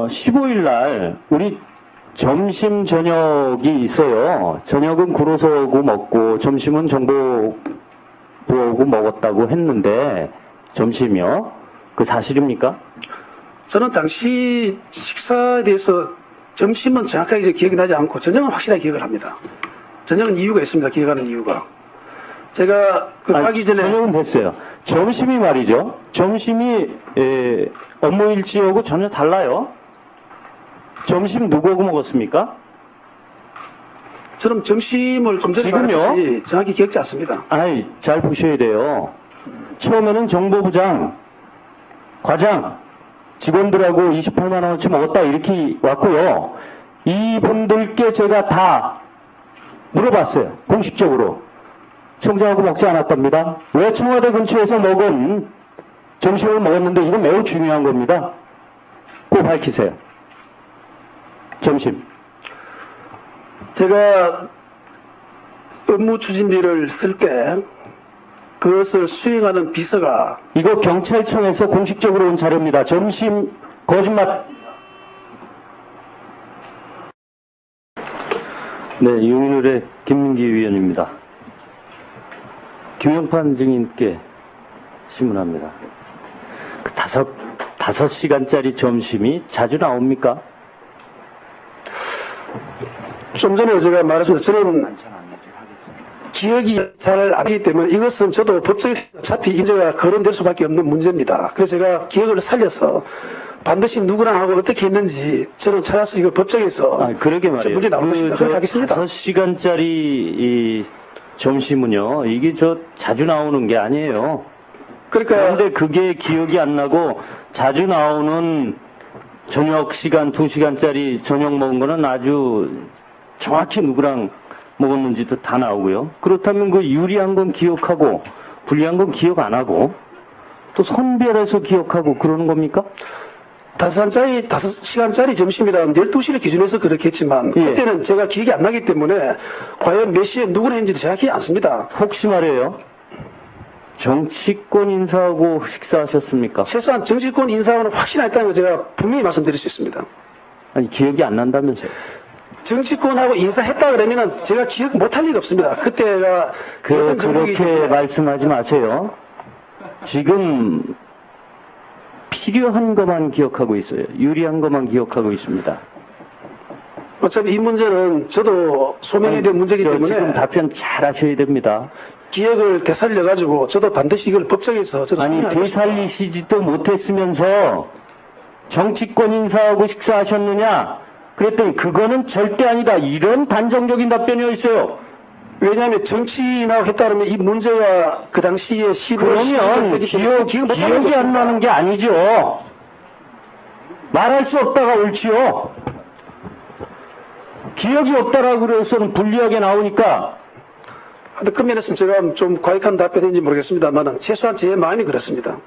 15일 날 우리 점심 저녁이 있어요. 저녁은 구로소하고 먹고 점심은 정보부하고 먹었다고 했는데 점심이요? 그 사실입니까? 저는 당시 식사에 대해서 점심은 정확하게 이제 기억이 나지 않고 저녁은 확실하게 기억을 합니다. 저녁은 이유가 있습니다. 기억하는 이유가. 제가 가기 전에 저녁은 됐어요. 점심이 말이죠. 점심이 업무 일지하고 전혀 달라요. 점심 누구하고 먹었습니까? 저는 점심을 좀 전에 지금요? 말했듯이 정확히 기억지 않습니다. 아이, 잘 보셔야 돼요. 처음에는 정보부장, 과장, 직원들하고 28만 원어치 먹었다 이렇게 왔고요. 이분들께 제가 다 물어봤어요. 공식적으로. 총장하고 먹지 않았답니다. 왜 청와대 근처에서 먹은 점심을 먹었는데 이건 매우 중요한 겁니다. 꼭 밝히세요. 점심. 제가 업무 추진비를 쓸 때 그것을 수행하는 비서가 이거 경찰청에서 공식적으로 온 자료입니다. 점심 거짓말. 네, 유민울의 김민기 위원입니다. 김영판 증인께 신문합니다. 그 다섯 시간짜리 점심이 자주 나옵니까? 좀 전에 제가 말했습니다. 저는 기억이 잘 안 나기 때문에 이것은 저도 법적에서 어차피 인정가 거론될 수밖에 없는 문제입니다. 그래서 제가 기억을 살려서 반드시 누구랑 하고 어떻게 했는지 저는 찾아서 이거 법정에서 그러게 말이에요. 문제 나올 것입니다. 그렇게 하겠습니다. 5시간짜리 이 점심은요, 이게 자주 나오는 게 아니에요. 그러니까 그런데 그게 기억이 안 나고 자주 나오는 저녁 시간 2시간짜리 저녁 먹은 거는 아주 정확히 누구랑 먹었는지도 다 나오고요. 그렇다면 그 유리한 건 기억하고 불리한 건 기억 안 하고 또 선별해서 기억하고 그러는 겁니까? 5시간짜리 점심이라면 12시를 기준해서 그렇겠지만 예. 그때는 제가 기억이 안 나기 때문에 과연 몇 시에 누구를 했는지도 정확히 않습니다. 혹시 말이에요. 정치권 인사하고 식사하셨습니까? 최소한 정치권 인사하고는 확신했다는 걸 제가 분명히 말씀드릴 수 있습니다. 아니 기억이 안 난다면서요. 정치권하고 인사했다 그러면은 제가 기억 못할 리가 없습니다. 그때가 예선 정국이기 그렇게 때문에. 말씀하지 마세요. 지금 필요한 것만 기억하고 있어요. 유리한 것만 기억하고 있습니다. 어차피 이 문제는 저도 소명에 대한 문제이기 때문에 지금 답변 잘 하셔야 됩니다. 기억을 되살려가지고 저도 반드시 이걸 법정에서 저도 아니 소명할 것입니다. 되살리시지도 못했으면서 정치권 인사하고 식사하셨느냐? 그랬더니 그거는 절대 아니다. 이런 단정적인 답변이 있어요. 왜냐하면 정치인하고 했다 그러면 이 문제가 그 당시에 그러면 기억이 안 나는 게 아니죠. 말할 수 없다가 옳지요. 기억이 없다라고 그래서는 불리하게 나오니까. 하여튼 그 면에서는 제가 좀 과격한 답변인지 모르겠습니다만 최소한 제 마음이 그렇습니다.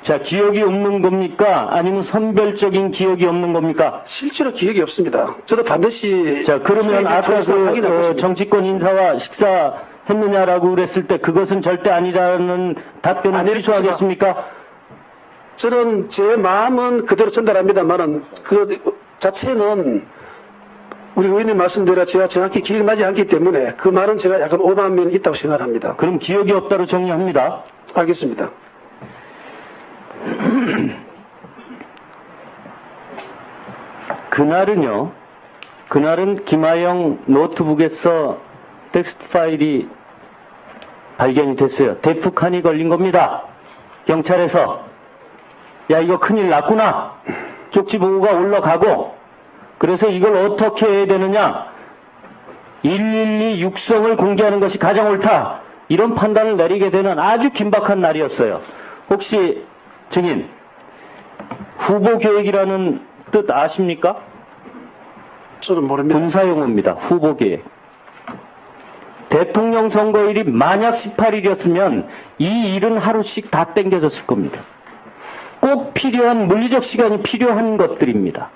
자, 기억이 없는 겁니까? 아니면 선별적인 기억이 없는 겁니까? 실제로 기억이 없습니다. 저도 반드시 자, 그러면 아까 정치권 인사와 식사했느냐라고 그랬을 때 그것은 절대 아니라는 답변을 취소하겠습니까? 저는 제 마음은 그대로 전달합니다만 그 자체는 우리 의원님 말씀대로 제가 정확히 기억나지 않기 때문에 그 말은 제가 약간 오버한 면이 있다고 생각합니다. 그럼 기억이 없다로 정리합니다. 알겠습니다. 그날은 김하영 노트북에서 텍스트 파일이 발견이 됐어요. 대폭한이 걸린 겁니다. 경찰에서. 야, 이거 큰일 났구나. 쪽지 보고가 올라가고. 그래서 이걸 어떻게 해야 되느냐. 112 육성을 공개하는 것이 가장 옳다. 이런 판단을 내리게 되는 아주 긴박한 날이었어요. 혹시 증인, 후보 계획이라는 뜻 아십니까? 저는 모릅니다. 군사용어입니다. 후보 계획. 대통령 선거일이 만약 18일이었으면 이 일은 하루씩 다 땡겨졌을 겁니다. 꼭 필요한 물리적 시간이 필요한 것들입니다.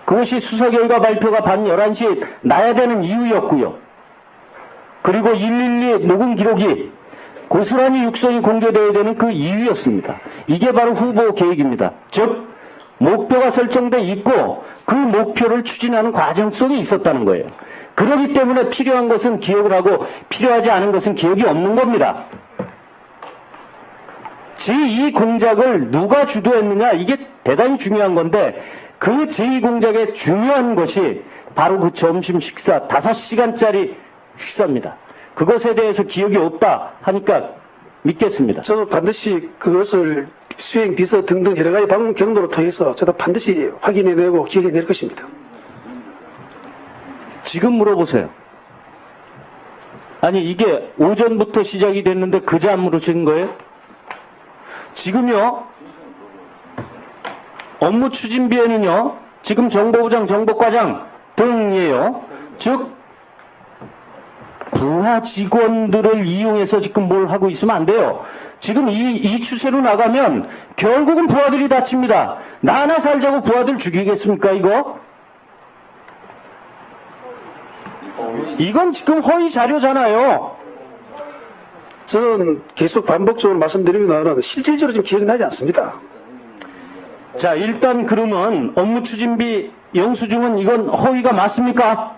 그것이 수사 결과 발표가 밤 11시에 나야 되는 이유였고요. 그리고 112 녹음 기록이 고스란히 육성이 공개되어야 되는 그 이유였습니다. 이게 바로 후보 계획입니다. 즉 목표가 설정돼 있고 그 목표를 추진하는 과정 속에 있었다는 거예요. 그렇기 때문에 필요한 것은 기억을 하고 필요하지 않은 것은 기억이 없는 겁니다. 제2공작을 누가 주도했느냐, 이게 대단히 중요한 건데 그 제2공작의 중요한 것이 바로 그 점심 식사 5시간짜리 식사입니다. 그것에 대해서 기억이 없다 하니까 믿겠습니다. 저도 반드시 그것을 수행 비서 등등 여러 가지 방법 경로를 통해서 저도 반드시 확인해내고 기억해낼 것입니다. 지금 물어보세요. 아니 이게 오전부터 시작이 됐는데 그제 안 물으신 거예요? 지금요 업무 추진비에는요 지금 정보부장 정보과장 등이에요. 즉 부하 직원들을 이용해서 지금 뭘 하고 있으면 안 돼요. 지금 이 추세로 나가면 결국은 부하들이 다칩니다. 나 하나 살자고 부하들 죽이겠습니까 이거? 이건 지금 허위 자료잖아요. 저는 계속 반복적으로 말씀드리면 실질적으로 지금 기억이 나지 않습니다. 자, 일단 그러면 업무 추진비 영수증은 이건 허위가 맞습니까?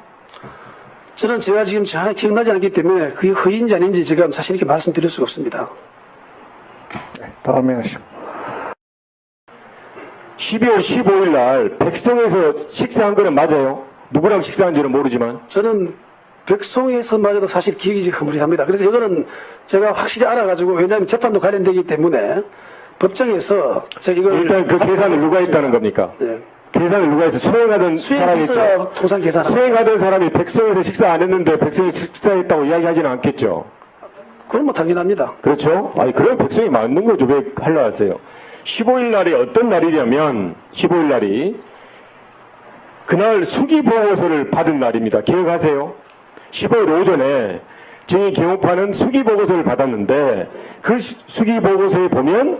저는 제가 지금 정확히 기억나지 않기 때문에 그게 허위인지 아닌지 제가 사실 이렇게 말씀드릴 수가 없습니다. 다음에 하시고. 12월 15일 날 백성에서 식사한 거는 맞아요? 누구랑 식사한지는 모르지만. 저는 백송에서마저도 사실 기억이 지금 흐물합니다. 그래서 이거는 제가 확실히 알아가지고 왜냐하면 재판도 관련되기 때문에 법정에서 제가 이걸 일단 그 계산을 누가 했다는 겁니까? 네. 계산을 누가 해서 수행하던 사람이 있죠. 수행비서가 통상 계산합니다. 수행하던 사람이 백성에서 식사 안 했는데 백성이 식사했다고 이야기하지는 않겠죠. 그건 뭐 당연합니다. 그렇죠? 아니, 그럼 백성이 맞는 거죠. 왜 하려 하세요? 15일 날이 어떤 날이냐면, 15일 날이, 그날 수기 보고서를 받은 날입니다. 기억하세요? 15일 오전에 증인 개몽파는 수기 보고서를 받았는데, 그 수기 보고서에 보면,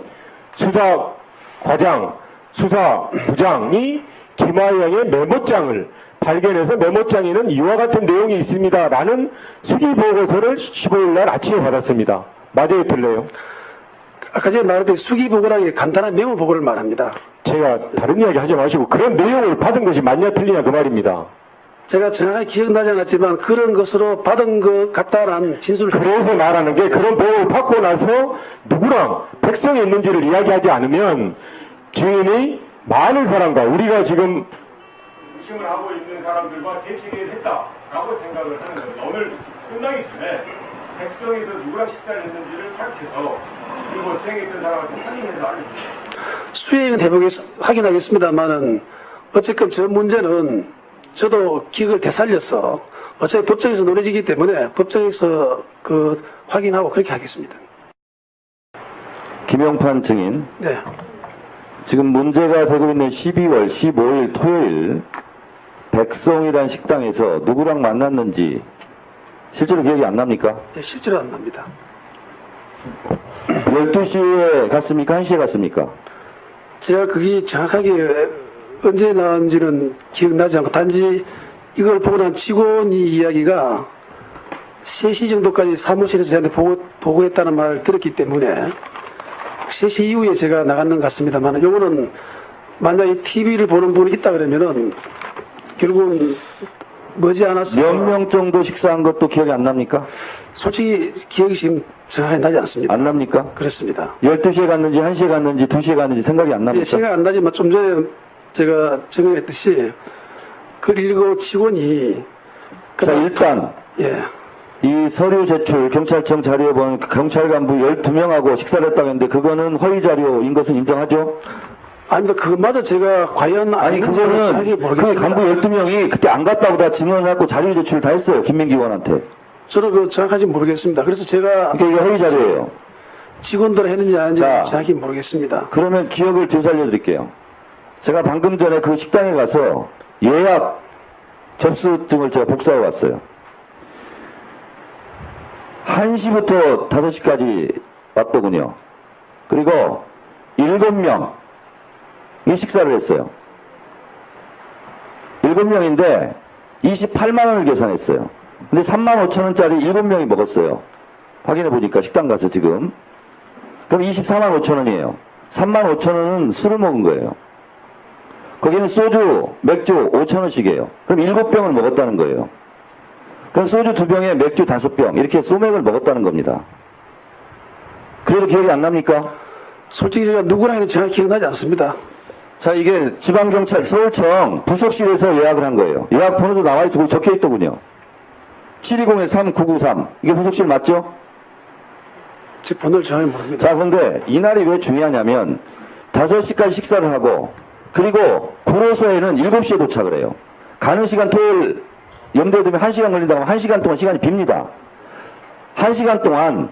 수사과장, 수사부장이 김하영의 메모장을 발견해서 메모장에는 이와 같은 내용이 있습니다. 라는 수기 보고서를 15일 날 아침에 받았습니다. 맞아요, 틀려요? 아까 제가 말했듯이 수기보고라는 게 간단한 메모보고를 말합니다. 제가 다른 이야기 하지 마시고 그런 내용을 받은 것이 맞냐 틀리냐 그 말입니다. 제가 정확하게 기억나지 않았지만 그런 것으로 받은 것 같다라는 진술을 그래서 말하는 게 그런 보고를 받고 나서 누구랑 백성이 있는지를 이야기하지 않으면 증인이 많은 사람과 우리가 지금 의심을 하고 있는 사람들과 대치를 했다라고 생각을 하는 겁니다. 오늘 끝나기 전에 백성에서 누구랑 식사를 했는지를 파악해서 그리고 수행했던 사람한테 확인해서 알려주세요. 수행은 확인하겠습니다만은 어쨌든 저 문제는 저도 기억을 되살려서 어차피 법정에서 논의지기 때문에 법정에서 그 확인하고 그렇게 하겠습니다. 김영판 증인, 네. 지금 문제가 되고 있는 12월 15일 토요일 백성이란 식당에서 누구랑 만났는지 실제로 기억이 안 납니까? 네, 실제로 안 납니다. 12시에 갔습니까? 1시에 갔습니까? 제가 그게 정확하게 언제 나온지는 기억나지 않고 단지 이걸 보고 난 직원이 이야기가 3시 정도까지 사무실에서 저한테 보고했다는 말을 들었기 때문에 3시 이후에 제가 나갔는 것 같습니다만 요거는 만약에 TV를 보는 분이 있다 그러면은 결국은 머지않아서 몇 명 정도 식사한 것도 기억이 안 납니까? 솔직히 기억이 지금 정확하게 나지 않습니다. 안 납니까? 그렇습니다. 12시에 갔는지 1시에 갔는지 2시에 갔는지 생각이 안 예, 납니까? 생각 안 나지만 좀 전에 제가 증언했듯이 그리고 직원이 자, 일단 예. 이 서류 제출 경찰청 자료에 보면 경찰 간부 12명하고 식사를 했다고 했는데 그거는 허위 자료인 것은 인정하죠? 아닙니다. 그것마저 제가 과연 아니 그거는 그 간부 12명이 그때 안 갔다고 다 증언을 하고 자료 제출을 다 했어요. 김민기 의원한테. 저는 그 정확하지 모르겠습니다. 그래서 제가 그러니까 이게 허위 자료예요. 직원들 했는지 아닌지 자. 정확히 모르겠습니다. 그러면 기억을 되살려 드릴게요. 제가 방금 전에 그 식당에 가서 예약 접수증을 제가 복사해 왔어요. 1시부터 5시까지 왔더군요. 그리고 7명이 식사를 했어요. 7명인데 28만 원을 계산했어요. 근데 3만 5천 원짜리 7명이 먹었어요. 확인해 보니까 식당 가서 지금. 그럼 24만 5천 원이에요. 3만 5천 원은 술을 먹은 거예요. 거기는 소주, 맥주 5,000원씩이에요. 그럼 7병을 먹었다는 거예요. 그럼 소주 2병에 맥주 5병 이렇게 소맥을 먹었다는 겁니다. 그래도 기억이 안 납니까? 솔직히 제가 누구랑 했는지 정확히 기억나지 않습니다. 자, 이게 지방경찰 서울청 부속실에서 예약을 한 거예요. 예약 번호도 나와 있고 적혀 있더군요. 720-3993. 이게 부속실 맞죠? 제 번호를 정확히 모릅니다. 자, 그런데 이날이 왜 중요하냐면 5시까지 식사를 하고 그리고 구로소에는 7시에 도착을 해요. 가는 시간 토요일 염두에 두면 1시간 걸린다고 하면 1시간 동안 시간이 빕니다. 1시간 동안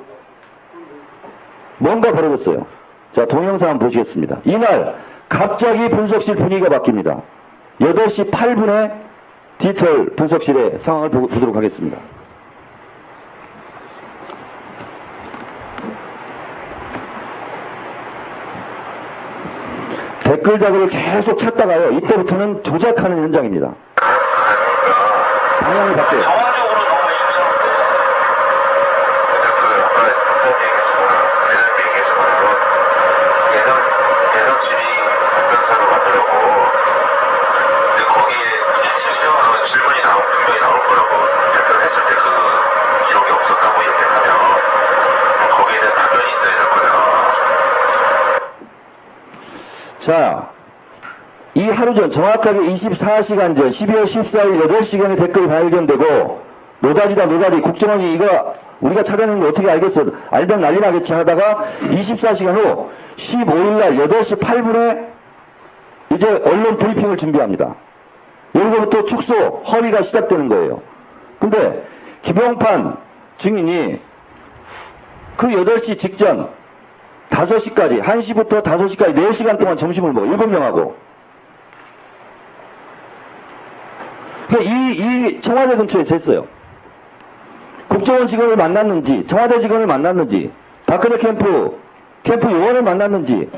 뭔가 벌어졌어요. 자, 동영상 한번 보시겠습니다. 이날 갑자기 분석실 분위기가 바뀝니다. 8시 8분에 디테일 분석실의 상황을 보도록 하겠습니다. 댓글 자극을 계속 찾다가요. 이때부터는 조작하는 현장입니다. 방향이 바뀌어요. 정황적으로 너무 심상한데 그 아까 대장 얘기했지만 예전 질의 답변서를 만들려고 근데 거기에 문제 질문이 분명히 나올 거라고 발표를 했을 때 그 기록이 없었다고 얘기하면 거기에 대한 답변이 있어야 될 거냐. 자, 이 하루 전 정확하게 24시간 전 12월 14일 8시경에 댓글이 발견되고 노다지다 노다지 국정원이 이거 우리가 찾아내는 거 어떻게 알겠어 알면 난리 나겠지 하다가 24시간 후 15일날 8시 8분에 이제 언론 브리핑을 준비합니다. 여기서부터 축소 허위가 시작되는 거예요. 근데 김용판 증인이 그 8시 직전 5시까지 1시부터 5시까지 4시간 동안 점심을 먹어 7명하고 이 청와대 근처에서 했어요. 국정원 직원을 만났는지 청와대 직원을 만났는지 박근혜 캠프 요원을 만났는지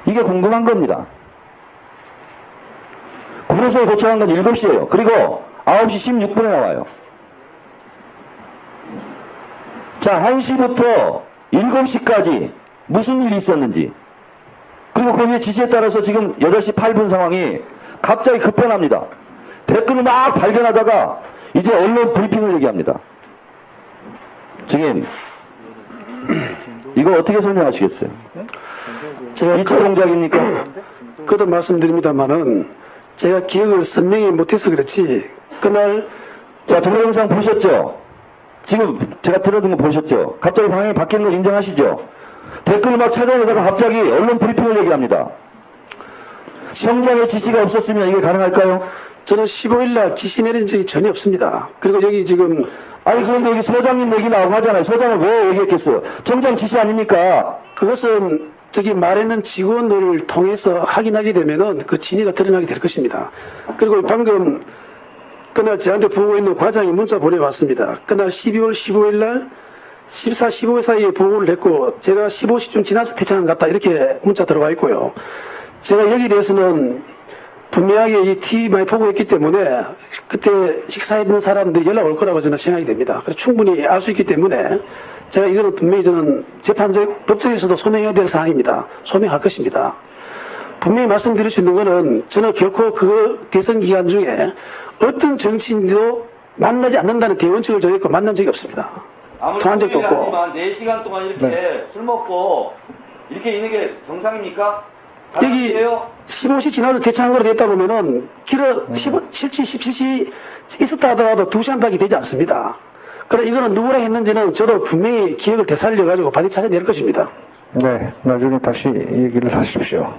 이게 궁금한 겁니다. 구로소에 도착한 건 7시예요. 그리고 9시 16분에 나와요. 자, 1시부터 7시까지 무슨 일이 있었는지 그리고 거기에 지시에 따라서 지금 8시 8분 상황이 갑자기 급변합니다. 댓글을 막 발견하다가 이제 언론 브리핑을 얘기합니다. 증인 이거 어떻게 설명하시겠어요? 제가 2차 공작입니까? 그도 말씀드립니다만은 제가 기억을 선명히 못해서 그렇지 그날 자, 동영상 보셨죠? 지금 제가 틀어둔 거 보셨죠? 갑자기 방향이 바뀌는 걸 인정하시죠? 댓글을 막 찾아내다가 갑자기 언론 브리핑을 얘기합니다. 청장의 지시가 없었으면 이게 가능할까요? 저는 15일날 지시 내린 적이 전혀 없습니다. 그리고 여기 지금 아니 그런데 여기 서장님 얘기 나오고 하잖아요. 서장을 왜 얘기했겠어요? 청장 지시 아닙니까? 그것은 저기 말하는 직원을 통해서 확인하게 되면은 그 진위가 드러나게 될 것입니다. 그리고 방금 그날 저한테 보고 있는 과장이 문자 보내왔습니다. 그날 12월 15일 날 14, 15일 사이에 보고를 했고 제가 15시쯤 지나서 퇴장한 것 같다 이렇게 문자 들어와 있고요. 제가 여기에 대해서는 분명하게 이 TV 많이 보고 있기 때문에 그때 식사했는 사람들이 연락 올 거라고 저는 생각이 됩니다. 그래서 충분히 알 수 있기 때문에 제가 이거는 분명히 저는 재판적, 법정에서도 소명해야 될 사항입니다. 소명할 것입니다. 분명히 말씀드릴 수 있는 거는 저는 결코 그 대선 기간 중에 어떤 정치인도 만나지 않는다는 대원칙을 정했고 만난 적이 없습니다. 통한 적도 없고. 4시간 동안 이렇게 술 먹고 이렇게 있는 게 정상입니까? 여기 15시 지나서 대체한 거로 됐다 보면은 길어 17시, 17시 있었다 하더라도 2시간밖에 되지 않습니다. 그래 이거는 누구랑 했는지는 저도 분명히 기억을 되살려가지고 반드시 찾아낼 것입니다. 네, 나중에 다시 얘기를 하십시오.